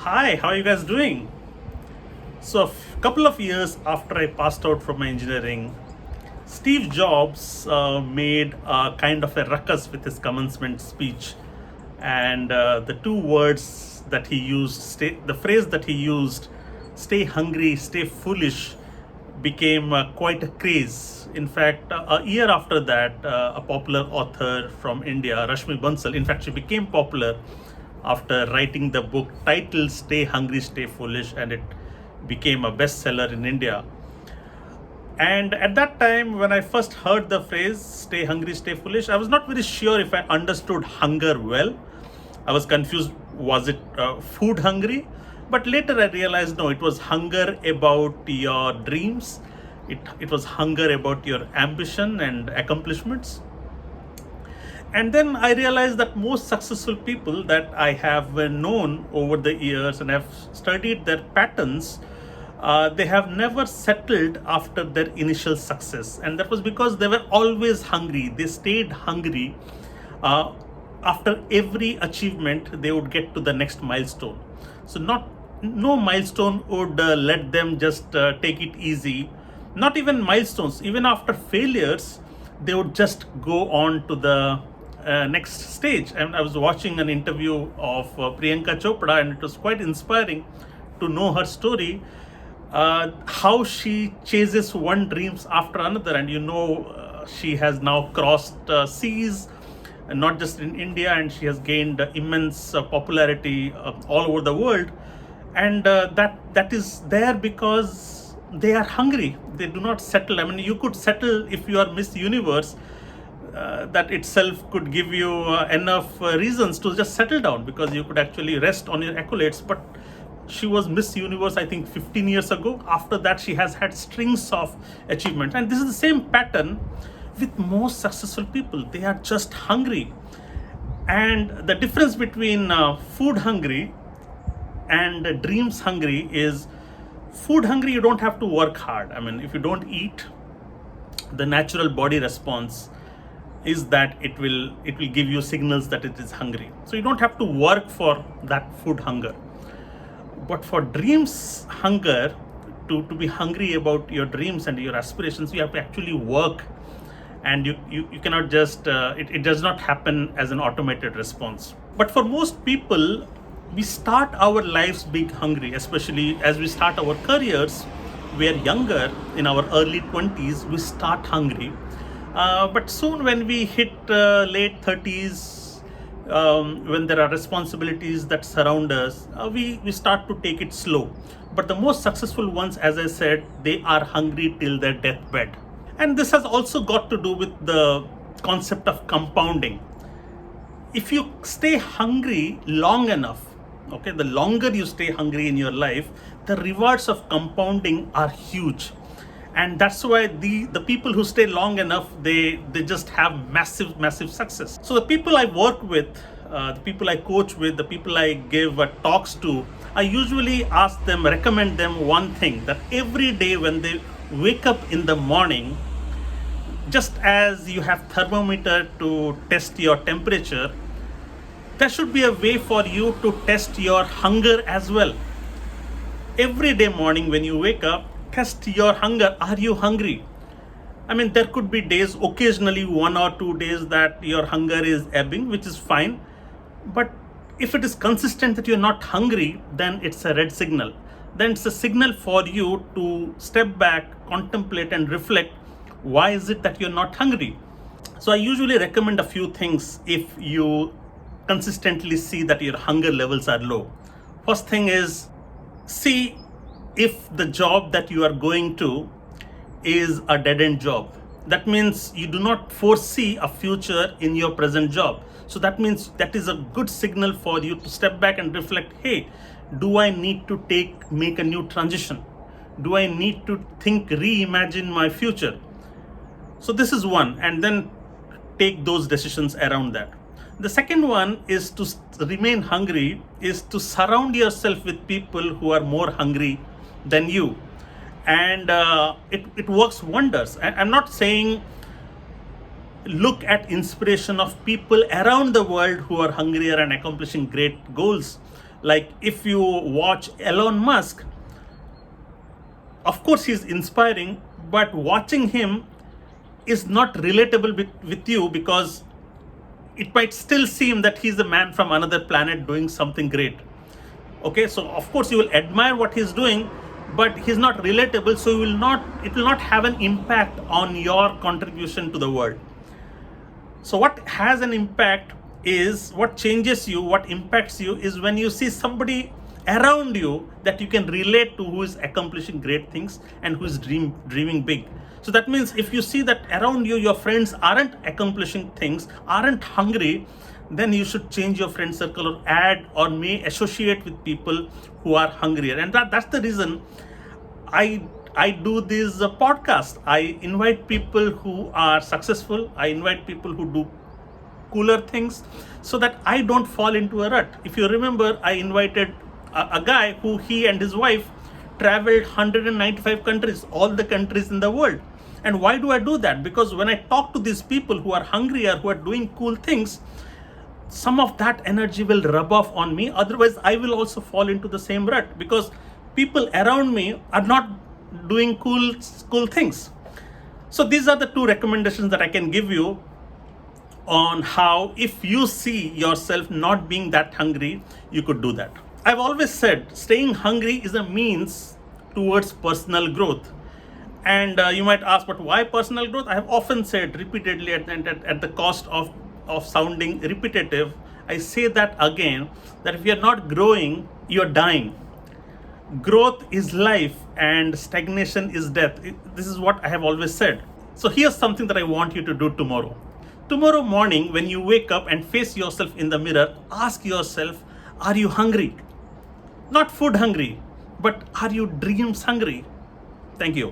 Hi, how are you guys doing? So, a couple of years after I passed out from my engineering, Steve Jobs made a kind of a ruckus with his commencement speech. And the two words that he used, the phrase that he used, stay hungry, stay foolish, became quite a craze. In fact, a year after that, a popular author from India, Rashmi Bansal, in fact, she became popular after writing the book titled Stay Hungry, Stay Foolish, and it became a bestseller in India. And at that time, when I first heard the phrase stay hungry, stay foolish, I was not very sure if I understood hunger well. I was confused, was it food hungry? But later I realized no, it was hunger about your dreams, it was hunger about your ambition and accomplishments. And then I realized that most successful people that I have known over the years and have studied their patterns, they have never settled after their initial success. And that was because they were always hungry. They stayed hungry. After every achievement, they would get to the next milestone. So no milestone would let them just take it easy. Not even milestones, even after failures, they would just go on to the next stage. And I was watching an interview of Priyanka Chopra, and it was quite inspiring to know her story, how she chases one dreams after another. And she has now crossed seas, not just in India, and she has gained immense popularity all over the world. And that is there because they are hungry. They do not settle. I mean, you could settle if you are Miss Universe. That itself could give you enough reasons to just settle down, because you could actually rest on your accolades. But she was Miss Universe, I think, 15 years ago. After that, she has had strings of achievements. And this is the same pattern with most successful people. They are just hungry. And the difference between food hungry and dreams hungry is, food hungry, you don't have to work hard. I mean, if you don't eat, the natural body response is that it will give you signals that it is hungry. So you don't have to work for that food hunger. But for dreams hunger, to be hungry about your dreams and your aspirations, you have to actually work. And you cannot just, it does not happen as an automated response. But for most people, we start our lives being hungry, especially as we start our careers. We are younger, in our early 20s, we start hungry. But soon when we hit late 30s, when there are responsibilities that surround us, we start to take it slow. But the most successful ones, as I said, they are hungry till their deathbed. And this has also got to do with the concept of compounding. If you stay hungry long enough, okay, the longer you stay hungry in your life, the rewards of compounding are huge. And that's why the people who stay long enough, they just have massive success. So the people I work with, the people I coach with, the people I give talks to, I usually recommend them one thing, that every day when they wake up in the morning, just as you have thermometer to test your temperature, there should be a way for you to test your hunger as well. Every day morning when you wake up, test your hunger. Are you hungry? I mean, there could be days, occasionally 1 or 2 days, that your hunger is ebbing, which is fine. But if it is consistent that you're not hungry, then it's a red signal. Then it's a signal for you to step back, contemplate, and reflect. Why is it that you're not hungry? So I usually recommend a few things if you consistently see that your hunger levels are low. First thing is, see if the job that you are going to is a dead-end job. That means you do not foresee a future in your present job. So that means that is a good signal for you to step back and reflect, hey, do I need to make a new transition? Do I need to reimagine my future? So this is one, and then take those decisions around that. The second one is to remain hungry, is to surround yourself with people who are more hungry than you. And it works wonders. I'm not saying look at inspiration of people around the world who are hungrier and accomplishing great goals. Like if you watch Elon Musk, of course he's inspiring, but watching him is not relatable with you, because it might still seem that he's a man from another planet doing something great. Okay, so of course you will admire what he's doing, but he's not relatable, so it will not have an impact on your contribution to the world. So what has an impact is, what changes you, what impacts you, is when you see somebody around you that you can relate to, who is accomplishing great things and who is dreaming big. So that means if you see that around you, your friends aren't accomplishing things, aren't hungry, then you should change your friend circle, or add or may associate with people who are hungrier. And that's the reason I do this podcast. I invite people who are successful. I invite people who do cooler things, so that I don't fall into a rut. If you remember, I invited a guy who, he and his wife traveled 195 countries, all the countries in the world. And why do I do that? Because when I talk to these people who are hungrier, who are doing cool things, some of that energy will rub off on me. Otherwise, I will also fall into the same rut, because people around me are not doing cool things. So these are the two recommendations that I can give you on how, if you see yourself not being that hungry, you could do that. I've always said staying hungry is a means towards personal growth. And you might ask, but why personal growth? I have often said repeatedly, at the cost of sounding repetitive, I say that again, that if you're not growing, you're dying. Growth is life and stagnation is death. This is what I have always said. So here's something that I want you to do tomorrow. Tomorrow morning, when you wake up and face yourself in the mirror, ask yourself, are you hungry? Not food hungry, but are you dreams hungry? Thank you.